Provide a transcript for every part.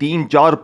3 4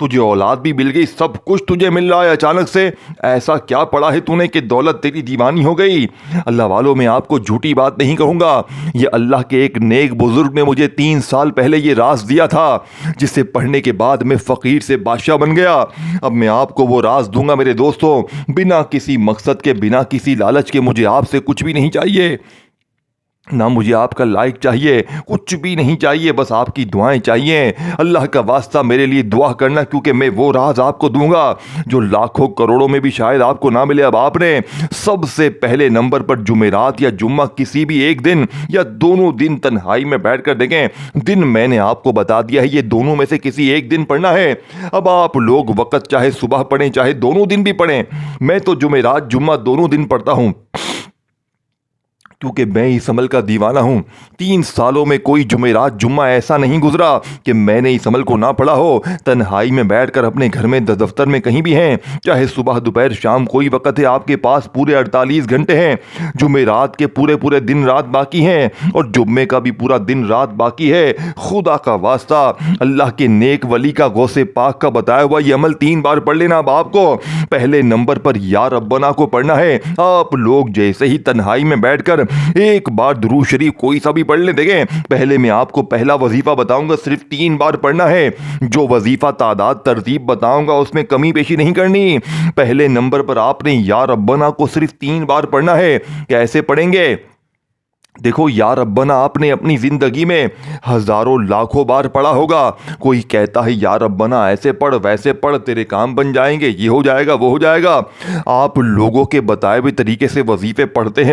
تجھے اولاد بھی مل گئی, سب کچھ تجھے مل رہا ہے اچانک سے. ایسا کیا پڑا ہے تو نے کہ دولت تیری دیوانی ہو گئی؟ اللہ والوں, میں آپ کو جھوٹی بات نہیں کہوں گا, یہ اللہ کے ایک نیک بزرگ نے مجھے 3 سال پہلے یہ راز دیا تھا, جسے پڑھنے کے بعد میں فقیر سے بادشاہ بن گیا. اب میں آپ کو وہ راز دوں گا میرے دوستوں, بنا کسی مقصد کے, بنا کسی لالچ کے. مجھے آپ سے کچھ بھی نہیں چاہیے, نہ مجھے آپ کا لائک چاہیے, کچھ بھی نہیں چاہیے, بس آپ کی دعائیں چاہیے. اللہ کا واسطہ میرے لیے دعا کرنا, کیونکہ میں وہ راز آپ کو دوں گا جو لاکھوں کروڑوں میں بھی شاید آپ کو نہ ملے. اب آپ نے سب سے پہلے نمبر پر جمعرات یا جمعہ کسی بھی ایک دن یا دونوں دن تنہائی میں بیٹھ کر دیکھیں. دن میں نے آپ کو بتا دیا ہے, یہ دونوں میں سے کسی ایک دن پڑھنا ہے. اب آپ لوگ وقت چاہے صبح پڑھیں چاہے دونوں دن بھی پڑھیں, میں تو جمعرات جمعہ دونوں دن پڑھتا ہوں, کیونکہ میں اس عمل کا دیوانہ ہوں. 3 سالوں میں کوئی جمعرات جمعہ ایسا نہیں گزرا کہ میں نے اس عمل کو نہ پڑھا ہو. تنہائی میں بیٹھ کر اپنے گھر میں, دفتر میں, کہیں بھی ہیں, چاہے صبح دوپہر شام, کوئی وقت ہے آپ کے پاس, پورے 48 گھنٹے ہیں. جمعرات کے پورے دن رات باقی ہیں, اور جمعے کا بھی پورا دن رات باقی ہے. خدا کا واسطہ, اللہ کے نیک ولی کا, غوث پاک کا بتایا ہوا یہ عمل 3 بار پڑھ لینا. اب آپ کو پہلے نمبر پر یا ربنا کو پڑھنا ہے. آپ لوگ جیسے ہی تنہائی میں بیٹھ کر ایک بار درود شریف کوئی سا بھی پڑھ لیں. دیکھیں, پہلے میں آپ کو پہلا وظیفہ بتاؤں گا, صرف 3 بار پڑھنا ہے. جو وظیفہ تعداد ترتیب بتاؤں گا اس میں کمی بیشی نہیں کرنی. پہلے نمبر پر آپ نے یا ربنا کو صرف 3 بار پڑھنا ہے. کیسے پڑھیں گے؟ دیکھو, یا ربنا آپ نے اپنی زندگی میں ہزاروں لاکھوں بار پڑھا ہوگا. کوئی کہتا ہے یا ربنا ایسے پڑھ ویسے پڑھ, تیرے کام بن جائیں گے, یہ ہو جائے گا وہ ہو جائے گا. آپ لوگوں کے بتائے ہوئے طریقے سے وظیفے پڑھتے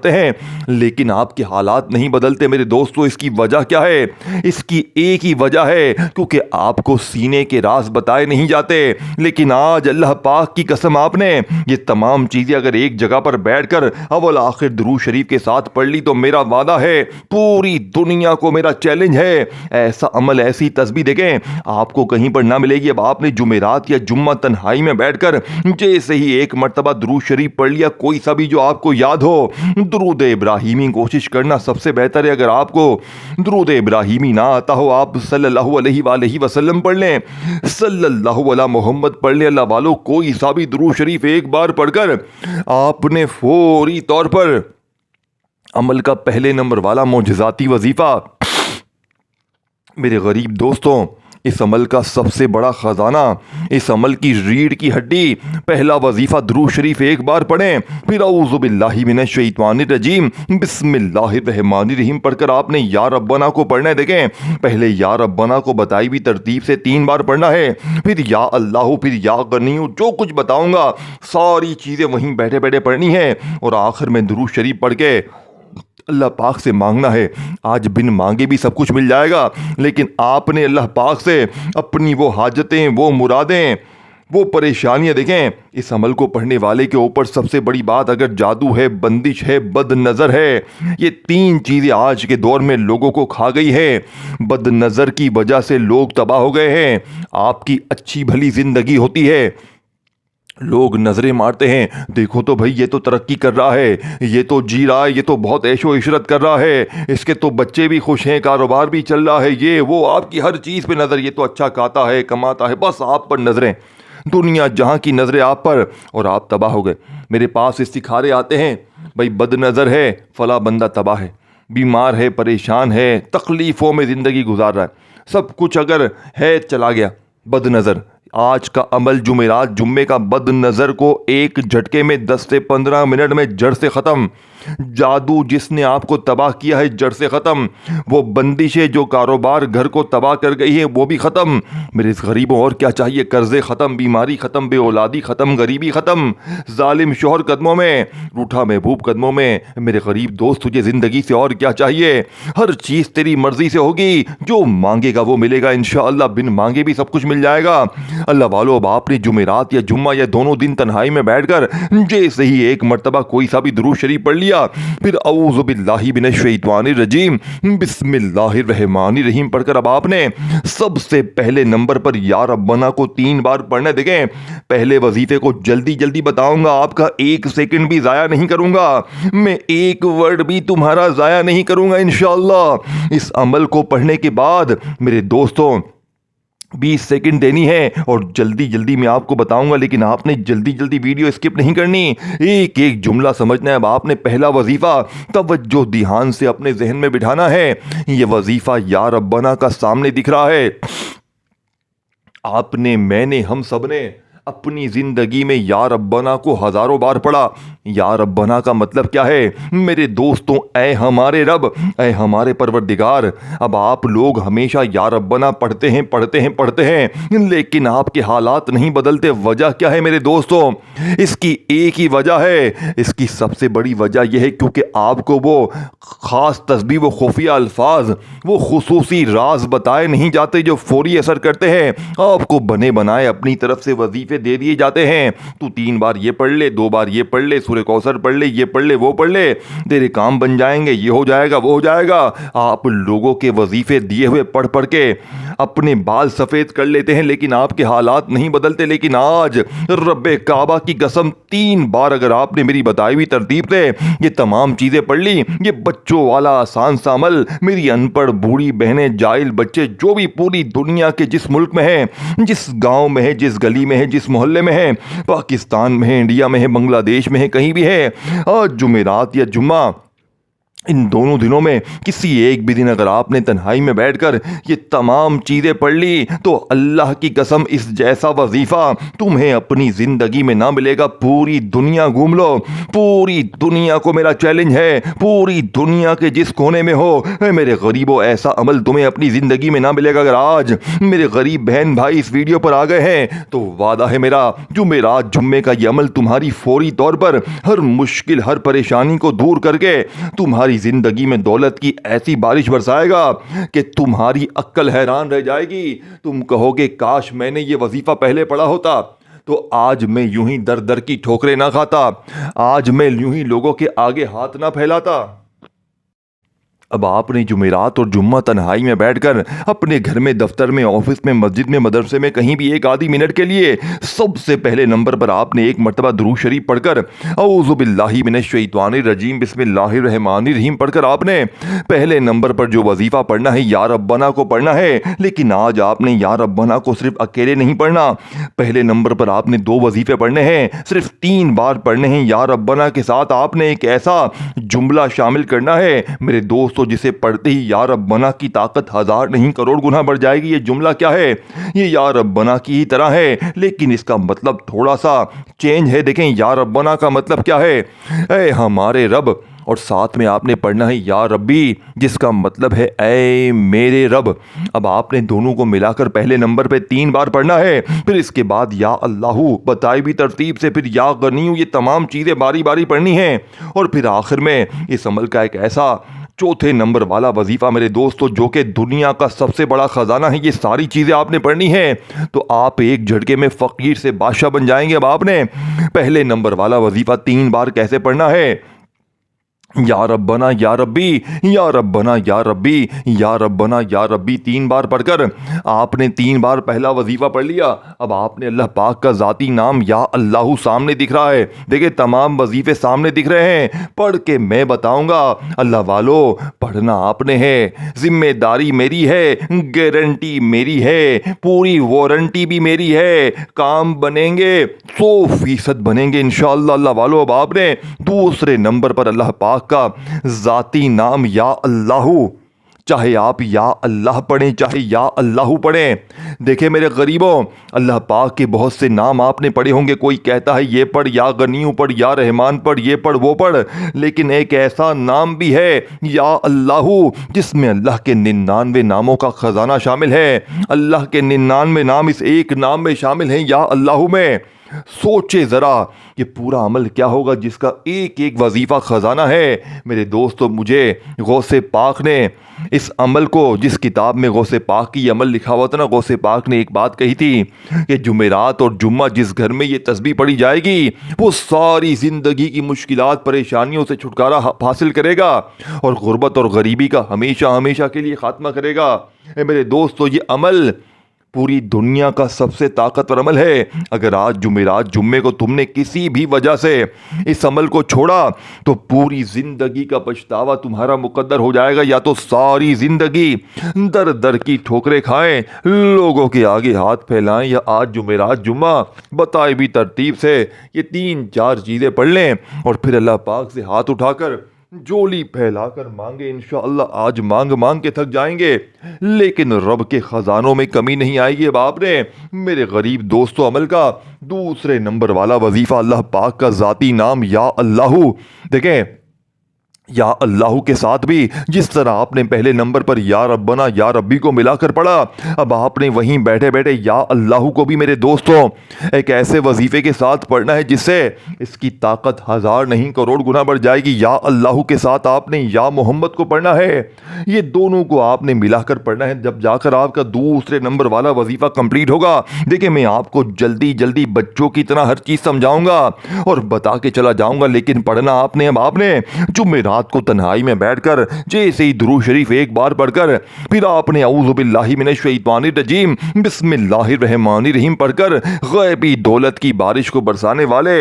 ہیں, لیکن آپ کے حالات نہیں بدلتے میرے دوستو. اس کی وجہ کیا ہے؟ اس کی ایک ہی وجہ ہے, کیونکہ آپ کو سینے کے راز بتائے نہیں جاتے. لیکن آج اللہ پاک کی قسم, آپ نے یہ تمام چیزیں اگر ایک جگہ پر بیٹھ کر اول آخر درود شریف کے ساتھ پڑھ لی, تو میرا وعدہ ہے, پوری دنیا کو میرا چیلنج ہے, ایسا عمل, ایسی تسبیح دیکھیں آپ کو کہیں پر نہ ملے گی. اب آپ نے جمعرات یا جمعہ تنہائی میں بیٹھ کر جیسے ہی ایک مرتبہ درود شریف پڑھ لیا, کوئی سا بھی جو آپ کو یاد ہو, درود ابراہیمی کوشش کرنا سب سے بہتر ہے. اگر آپ کو درود ابراہیمی نہ آتا ہو, آپ صلی اللہ علیہ وآلہ وسلم پڑھ لیں, صلی اللہ علی محمد پڑھ لیں. اللہ والو, کوئی سا بھی درود شریف ایک بار پڑھ کر آپ نے فوری طور پر عمل کا پہلے نمبر والا معجزاتی وظیفہ. میرے غریب دوستوں, اس عمل کا سب سے بڑا خزانہ, اس عمل کی ریڑھ کی ہڈی, پہلا وظیفہ درود شریف ایک بار پڑھیں, پھر اعوذ باللہ من الشیطان الرجیم بسم اللہ الرحمن الرحیم پڑھ کر آپ نے یا ربنا کو پڑھنا ہے. دیکھیں, پہلے یا ربنا کو بتائی بھی ترتیب سے 3 بار پڑھنا ہے, پھر یا اللہ, پھر یا غنی, جو کچھ بتاؤں گا ساری چیزیں وہیں بیٹھے بیٹھے پڑھنی ہے, اور آخر میں درود شریف پڑھ کے اللہ پاک سے مانگنا ہے. آج بن مانگے بھی سب کچھ مل جائے گا, لیکن آپ نے اللہ پاک سے اپنی وہ حاجتیں, وہ مرادیں, وہ پریشانیاں, دیکھیں اس عمل کو پڑھنے والے کے اوپر سب سے بڑی بات, اگر جادو ہے, بندش ہے, بد نظر ہے, یہ 3 چیزیں آج کے دور میں لوگوں کو کھا گئی ہے. بد نظر کی وجہ سے لوگ تباہ ہو گئے ہیں. آپ کی اچھی بھلی زندگی ہوتی ہے, لوگ نظریں مارتے ہیں, دیکھو تو بھائی یہ تو ترقی کر رہا ہے, یہ تو جی رہا ہے, یہ تو بہت عیش و عشرت کر رہا ہے, اس کے تو بچے بھی خوش ہیں, کاروبار بھی چل رہا ہے, یہ وہ, آپ کی ہر چیز پہ نظر, یہ تو اچھا کھاتا ہے, کماتا ہے, بس آپ پر نظریں, دنیا جہاں کی نظریں آپ پر, اور آپ تباہ ہو گئے. میرے پاس استخارے آتے ہیں, بھائی بد نظر ہے, فلاں بندہ تباہ ہے, بیمار ہے, پریشان ہے, تکلیفوں میں زندگی گزار رہا ہے, سب کچھ اگر ہے چلا گیا, بد نظر. آج کا عمل جمعرات جمعے کا بد نظر کو ایک جھٹکے میں 10 سے 15 منٹ میں جڑ سے ختم. جادو جس نے آپ کو تباہ کیا ہے جڑ سے ختم. وہ بندشیں جو کاروبار گھر کو تباہ کر گئی ہیں وہ بھی ختم. میرے اس غریبوں اور کیا چاہیے؟ قرضے ختم, بیماری ختم, بے اولادی ختم, غریبی ختم, ظالم شوہر قدموں میں, روٹھا محبوب قدموں میں. میرے غریب دوست تجھے زندگی سے اور کیا چاہیے؟ ہر چیز تیری مرضی سے ہوگی, جو مانگے گا وہ ملے گا انشاءاللہ, بن مانگے بھی سب کچھ مل جائے گا. اللہ والو, اب آپ نے جمعرات یا جمعہ یا دونوں دن تنہائی میں بیٹھ کر جیسے ہی ایک مرتبہ کوئی سا بھی درود شریف پڑھ لیا, پھر اعوذ باللہ من الشیطان الرجیم بسم اللہ الرحمن الرحیم پڑھ کر اب آپ نے سب سے پہلے نمبر پر یا ربنا کو 3 بار پڑھنا. دیکھیں, پہلے وظیفے کو جلدی جلدی بتاؤں گا, آپ کا 1 سیکنڈ بھی ضائع نہیں کروں گا, میں 1 ورڈ بھی تمہارا ضائع نہیں کروں گا انشاءاللہ. اس عمل کو پڑھنے کے بعد میرے دوستوں, 20 سیکنڈ دینی ہے اور جلدی جلدی میں آپ کو بتاؤں گا، لیکن آپ نے جلدی جلدی ویڈیو اسکپ نہیں کرنی، ایک ایک جملہ سمجھنا ہے۔ اب آپ نے پہلا وظیفہ توجہ دھیان سے اپنے ذہن میں بٹھانا ہے۔ یہ وظیفہ یا ربنا کا سامنے دکھ رہا ہے۔ آپ نے، میں نے، ہم سب نے اپنی زندگی میں یا ربنا کو ہزاروں بار پڑھا۔ یا ربنا کا مطلب کیا ہے میرے دوستوں؟ اے ہمارے رب، اے ہمارے پروردگار۔ اب آپ لوگ ہمیشہ یا ربنا پڑھتے ہیں، لیکن آپ کے حالات نہیں بدلتے۔ وجہ کیا ہے میرے دوستوں؟ اس کی ایک ہی وجہ ہے، اس کی سب سے بڑی وجہ یہ ہے کیونکہ آپ کو وہ خاص تسبیح، وہ خفیہ الفاظ، وہ خصوصی راز بتائے نہیں جاتے جو فوری اثر کرتے ہیں۔ آپ کو بنے بنائے اپنی طرف سے وظیفے دے دیے جاتے ہیں، تو 3 بار یہ پڑھ لے، 2 بار یہ پڑھ لے، سورہ کوثر پڑھ لے، یہ پڑھ لے، وہ پڑھ لے، تیرے کام بن جائیں گے، یہ ہو جائے گا، وہ ہو جائے گا۔ آپ لوگوں کے وظیفے دیے ہوئے پڑھ پڑھ کے اپنے بال سفید کر لیتے ہیں، لیکن آپ کے حالات نہیں بدلتے۔ لیکن آج رب کعبہ کی قسم 3 بار اگر آپ نے میری بتائی ہوئی ترتیب سے یہ تمام چیزیں پڑھ لی، یہ بچوں والا آسان سا عمل، میری ان پڑھ بوڑھی بہنیں، جاہل بچے جو بھی پوری دنیا کے جس ملک میں ہیں، جس گاؤں میں ہے، جس گلی میں ہے، جس محلے میں ہے، پاکستان میں ہے، انڈیا میں ہے، بنگلہ دیش میں ہے، کہیں بھی ہے، آج جمعرات یا جمعہ، ان دونوں دنوں میں کسی ایک بھی دن اگر آپ نے تنہائی میں بیٹھ کر یہ تمام چیزیں پڑھ لی تو اللہ کی قسم اس جیسا وظیفہ تمہیں اپنی زندگی میں نہ ملے گا۔ پوری دنیا گھوم لو، پوری دنیا کو میرا چیلنج ہے، پوری دنیا کے جس کونے میں ہو، اے میرے غریبوں، ایسا عمل تمہیں اپنی زندگی میں نہ ملے گا۔ اگر آج میرے غریب بہن بھائی اس ویڈیو پر آ گئے ہیں تو وعدہ ہے میرا، جمعرات جمعے کا یہ عمل تمہاری فوری طور پر ہر مشکل، ہر پریشانی کو دور کر کے تمہاری زندگی میں دولت کی ایسی بارش برسائے گا کہ تمہاری عقل حیران رہ جائے گی۔ تم کہو گے کاش میں نے یہ وظیفہ پہلے پڑھا ہوتا تو آج میں یوں ہی در در کی ٹھوکریں نہ کھاتا، آج میں یوں ہی لوگوں کے آگے ہاتھ نہ پھیلاتا۔ اب آپ نے جمعرات اور جمعہ تنہائی میں بیٹھ کر اپنے گھر میں، دفتر میں، آفس میں، مسجد میں، مدرسے میں، کہیں بھی ایک آدھی منٹ کے لیے سب سے پہلے نمبر پر آپ نے ایک مرتبہ درود شریف پڑھ کر اعوذ باللہ من الشیطان الرجیم بسم اللہ الرحمن الرحیم پڑھ کر آپ نے پہلے نمبر پر جو وظیفہ پڑھنا ہے یا ربنا کو پڑھنا ہے۔ لیکن آج آپ نے یا ربنا کو صرف اکیلے نہیں پڑھنا، پہلے نمبر پر آپ نے 2 وظیفے پڑھنے ہیں، صرف 3 بار پڑھنے ہیں۔ یا ربنا کے ساتھ آپ نے ایک ایسا جملہ شامل کرنا ہے میرے دوستو جسے پڑھتے ہی یا ربنا کی طاقت 1000 نہیں کروڑ گنا بڑھ جائے گی۔ یہ جملہ کیا ہے؟ یہ یا ربنا کی ہی طرح ہے، لیکن اس کا مطلب تھوڑا سا چینج ہے۔ دیکھیں یا ربنا کا مطلب کیا ہے؟ اے ہمارے رب، اور ساتھ میں آپ نے پڑھنا ہے یا ربی، جس کا مطلب ہے اے میرے رب۔ اب آپ نے دونوں کو ملا کر پہلے نمبر پہ 3 بار پڑھنا ہے، پھر اس کے بعد یا اللہ بتائی بھی ترتیب سے، پھر یا غنی، یہ تمام چیزیں باری باری پڑھنی ہیں، اور پھر آخر میں اس عمل کا ایک ایسا 4تھے نمبر والا وظیفہ میرے دوستو جو کہ دنیا کا سب سے بڑا خزانہ ہے۔ یہ ساری چیزیں آپ نے پڑھنی ہیں تو آپ ایک جھٹکے میں فقیر سے بادشاہ بن جائیں گے۔ اب آپ نے پہلے نمبر والا وظیفہ 3 بار کیسے پڑھنا ہے؟ یا ربنا یا ربی، یا ربنا یا ربی، یا ربنا یا ربی 3 بار پڑھ کر آپ نے 3 بار پہلا وظیفہ پڑھ لیا۔ اب آپ نے اللہ پاک کا ذاتی نام یا اللہ سامنے دکھ رہا ہے، دیکھیں تمام وظیفے سامنے دکھ رہے ہیں، پڑھ کے میں بتاؤں گا۔ اللہ والو، پڑھنا آپ نے ہے، ذمہ داری میری ہے، گارنٹی میری ہے، پوری وارنٹی بھی میری ہے، کام بنیں گے 100% بنیں گے انشاءاللہ۔ اللہ والو، اب آپ نے دوسرے نمبر پر اللہ پاک کا ذاتی نام یا اللہ، چاہے آپ یا اللہ پڑھیں چاہے یا اللہ پڑھیں۔ دیکھیں میرے غریبوں، اللہ پاک کے بہت سے نام آپ نے پڑھے ہوں گے، کوئی کہتا ہے یہ پڑھ، یا غنیو پڑھ، یا رحمان پڑھ، یہ پڑھ، وہ پڑھ، لیکن ایک ایسا نام بھی ہے یا اللہ جس میں اللہ کے 99 ناموں کا خزانہ شامل ہے۔ اللہ کے 99 نام اس ایک نام میں شامل ہیں، یا اللہ میں۔ سوچے ذرا یہ پورا عمل کیا ہوگا جس کا ایک ایک وظیفہ خزانہ ہے۔ میرے دوستو، مجھے غوث پاک نے اس عمل کو، جس کتاب میں غوث پاک کی یہ عمل لکھا ہوا تھا نا، غوث پاک نے ایک بات کہی تھی کہ جمعرات اور جمعہ جس گھر میں یہ تسبیح پڑھی جائے گی وہ ساری زندگی کی مشکلات، پریشانیوں سے چھٹکارا حاصل کرے گا اور غربت اور غریبی کا ہمیشہ ہمیشہ کے لیے خاتمہ کرے گا۔ اے میرے دوستو، یہ عمل پوری دنیا کا سب سے طاقتور عمل ہے. اگر آج جمعرات جمعے کو تم نے کسی بھی وجہ سے اس عمل کو چھوڑا تو پوری زندگی کا پچھتاوا تمہارا مقدر ہو جائے گا. یا تو ساری زندگی در در کی ٹھوکریں کھائیں, لوگوں کے آگے ہاتھ پھیلائیں, یا آج جمعرات جمعہ بتائے بھی ترتیب سے یہ 3-4 چیزیں پڑھ لیں اور پھر اللہ پاک سے ہاتھ اٹھا کر جولی پھیلا کر مانگے. انشاءاللہ آج مانگ مانگ کے تھک جائیں گے لیکن رب کے خزانوں میں کمی نہیں آئے گی. اب آپ نے میرے غریب دوستو عمل کا دوسرے نمبر والا وظیفہ اللہ پاک کا ذاتی نام یا اللہ. دیکھیں یا اللہ کے ساتھ بھی جس طرح آپ نے پہلے نمبر پر یا ربنا یا ربی کو ملا کر پڑھا, اب آپ نے وہیں بیٹھے بیٹھے یا اللہ کو بھی میرے دوستوں ایک ایسے وظیفے کے ساتھ پڑھنا ہے جس سے اس کی طاقت 1000 نہیں کروڑ گنا بڑھ جائے گی. یا اللہ کے ساتھ آپ نے یا محمد کو پڑھنا ہے, یہ دونوں کو آپ نے ملا کر پڑھنا ہے. جب جا کر آپ کا دوسرے نمبر والا وظیفہ کمپلیٹ ہوگا, دیکھیں میں آپ کو جلدی جلدی بچوں کی طرح ہر چیز سمجھاؤں گا اور بتا کے چلا جاؤں گا, لیکن پڑھنا آپ نے. اب آپ نے جمعرات کو تنہائی میں بیٹھ کر جیسے ہی درود شریف ایک بار پڑھ کر پھر آپ نے اعوذ باللہ من الشیطان الرجیم بسم اللہ الرحمن الرحیم پڑھ کر غیبی دولت کی بارش کو برسانے والے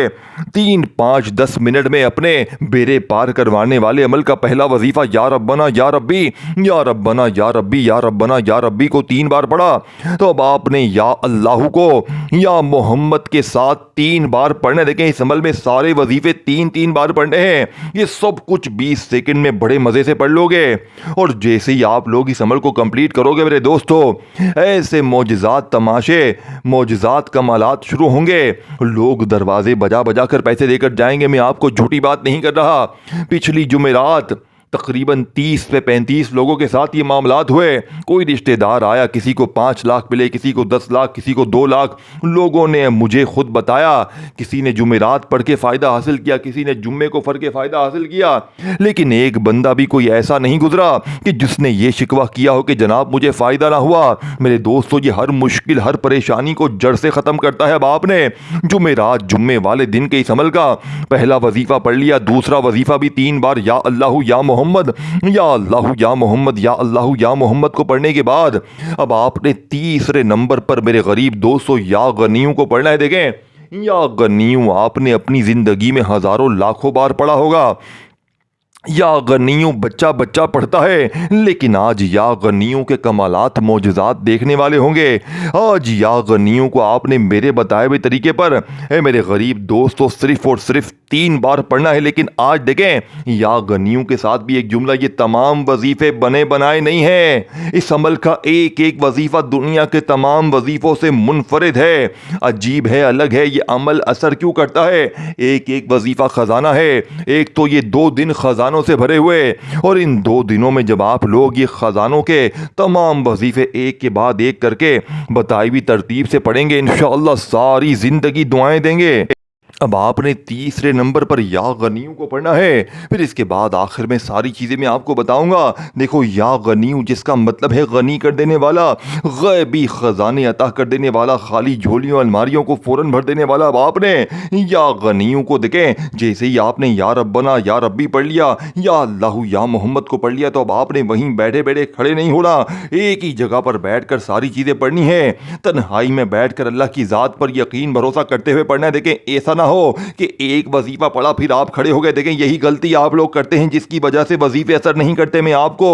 3-5-10 منٹ میں اپنے بیڑے پار کروانے والے عمل کا پہلا وظیفہ یا ربنا یا ربی یا ربنا یا ربی یا ربنا یا ربی کو 3 بار پڑھا, تو اب آپ نے یا اللہ کو یا محمد کے ساتھ 3 بار پڑھنا. دیکھیں اس عمل میں سارے وظیفے 3 بار پڑھنے ہیں. یہ سب کچھ 20 سیکنڈ میں بڑے مزے سے پڑھ لو گے اور جیسے ہی آپ لوگ اس عمل کو کمپلیٹ کرو گے میرے دوستو, ایسے معجزات تماشے معجزات کمالات شروع ہوں گے. لوگ دروازے بجا بجا کر پیسے دے کر جائیں گے. میں آپ کو جھوٹی بات نہیں کر رہا. پچھلی جمعرات تقریباً 30 سے 35 لوگوں کے ساتھ یہ معاملات ہوئے. کوئی رشتہ دار آیا, کسی کو 5 لاکھ ملے, کسی کو 10 لاکھ, کسی کو 2 لاکھ. لوگوں نے مجھے خود بتایا, کسی نے جمعرات پڑھ کے فائدہ حاصل کیا, کسی نے جمعے کو پڑھ کے فائدہ حاصل کیا, لیکن ایک بندہ بھی کوئی ایسا نہیں گزرا کہ جس نے یہ شکوہ کیا ہو کہ جناب مجھے فائدہ نہ ہوا. میرے دوستو یہ ہر مشکل ہر پریشانی کو جڑ سے ختم کرتا ہے. اب آپ نے جمعرات جمعے والے دن کے اس عمل کا پہلا وظیفہ پڑھ لیا, دوسرا وظیفہ بھی 3 بار یا اللہ یا محمد یا اللہ یا محمد یا اللہ یا محمد کو پڑھنے کے بعد اب آپ نے تیسرے نمبر پر میرے غریب دوستو یا غنیوں کو پڑھنا ہے. دیکھیں یا غنیوں آپ نے اپنی زندگی میں ہزاروں لاکھوں بار پڑھا ہوگا. یا غنیوں بچہ بچہ پڑھتا ہے, لیکن آج یا غنیوں کے کمالات معجزات دیکھنے والے ہوں گے. آج یا غنیوں کو آپ نے میرے بتائے ہوئے طریقے پر اے میرے غریب دوستو صرف اور صرف 3 بار پڑھنا ہے. لیکن آج دیکھیں یا غنیوں کے ساتھ بھی ایک جملہ, یہ تمام وظیفے بنے بنائے نہیں ہیں. اس عمل کا ایک ایک وظیفہ دنیا کے تمام وظیفوں سے منفرد ہے, عجیب ہے, الگ ہے. یہ عمل اثر کیوں کرتا ہے؟ ایک ایک وظیفہ خزانہ ہے. ایک تو یہ 2 دن خزانوں سے بھرے ہوئے, اور ان 2 دنوں میں جب آپ لوگ یہ خزانوں کے تمام وظیفے ایک کے بعد ایک کر کے بتائی ہوئی ترتیب سے پڑھیں گے, انشاءاللہ ساری زندگی دعائیں دیں گے. اب آپ نے تیسرے نمبر پر یا غنیوں کو پڑھنا ہے. پھر اس کے بعد آخر میں ساری چیزیں میں آپ کو بتاؤں گا. دیکھو یا غنیوں جس کا مطلب ہے غنی کر دینے والا, غیبی خزانے عطا کر دینے والا, خالی جھولیوں الماریوں کو فوراً بھر دینے والا. اب آپ نے یا غنیوں کو دیکھیں جیسے ہی آپ نے یا ربنا یا ربی پڑھ لیا, یا اللہ یا محمد کو پڑھ لیا, تو اب آپ نے وہیں بیٹھے بیٹھے کھڑے نہیں ہونا, ایک ہی جگہ پر بیٹھ کر ساری چیزیں پڑھنی ہے. تنہائی میں بیٹھ کر اللہ کی ذات پر یقین بھروسہ کرتے ہوئے پڑھنا ہے. دیکھیں ایسا نہ ہو کہ ایک وظیفہ پڑھا پھر آپ کھڑے ہو گئے. دیکھیں یہی غلطی آپ لوگ کرتے ہیں جس کی وجہ سے وظیفے اثر نہیں کرتے. میں آپ کو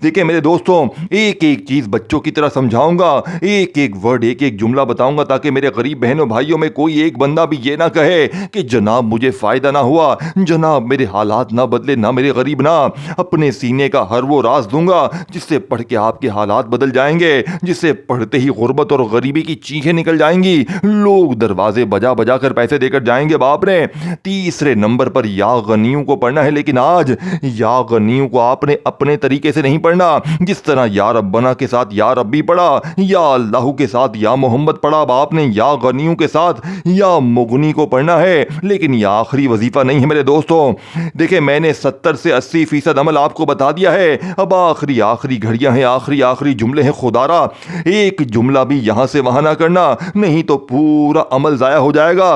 دیکھیں میرے دوستوں ایک ایک چیز بچوں کی طرح سمجھاؤں گا, ایک ایک ورڈ ایک ایک جملہ بتاؤں گا, تاکہ میرے غریب بہنوں بھائیوں میں کوئی ایک بندہ بھی یہ نہ کہے کہ جناب مجھے فائدہ نہ ہوا, جناب میرے حالات نہ بدلے. نہ میرے غریب, نہ اپنے سینے کا ہر وہ راز دوں گا جس سے پڑھ کے آپ کے حالات بدل جائیں گے, جس سے پڑھتے ہی غربت اور غریبی کی چیخیں نکل جائیں گی. لوگ دروازے بجا بجا کر پیسے دے کر جائیں گے. آپ نے تیسرے نمبر پر یا غنیوں کو پڑھنا ہے, لیکن آج یا غنیوں کو آپ نے اپنے طریقے سے نہیں پڑھنا. جس طرح یا ربنا کے ساتھ یا ربی پڑھا, یا اللہ کے ساتھ یا محمد پڑھا, اب آپ نے یا غنیوں کے ساتھ یا مغنی کو پڑھنا ہے. لیکن یہ آخری وظیفہ نہیں ہے میرے دوستوں. دیکھیں میں نے 70 سے 80% عمل آپ کو بتا دیا ہے. اب آخری گھڑیاں ہیں, آخری جملے ہیں. خدا را ایک جملہ بھی یہاں سے وہاں نہ کرنا, نہیں تو پورا عمل ضائع ہو جائے گا.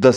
10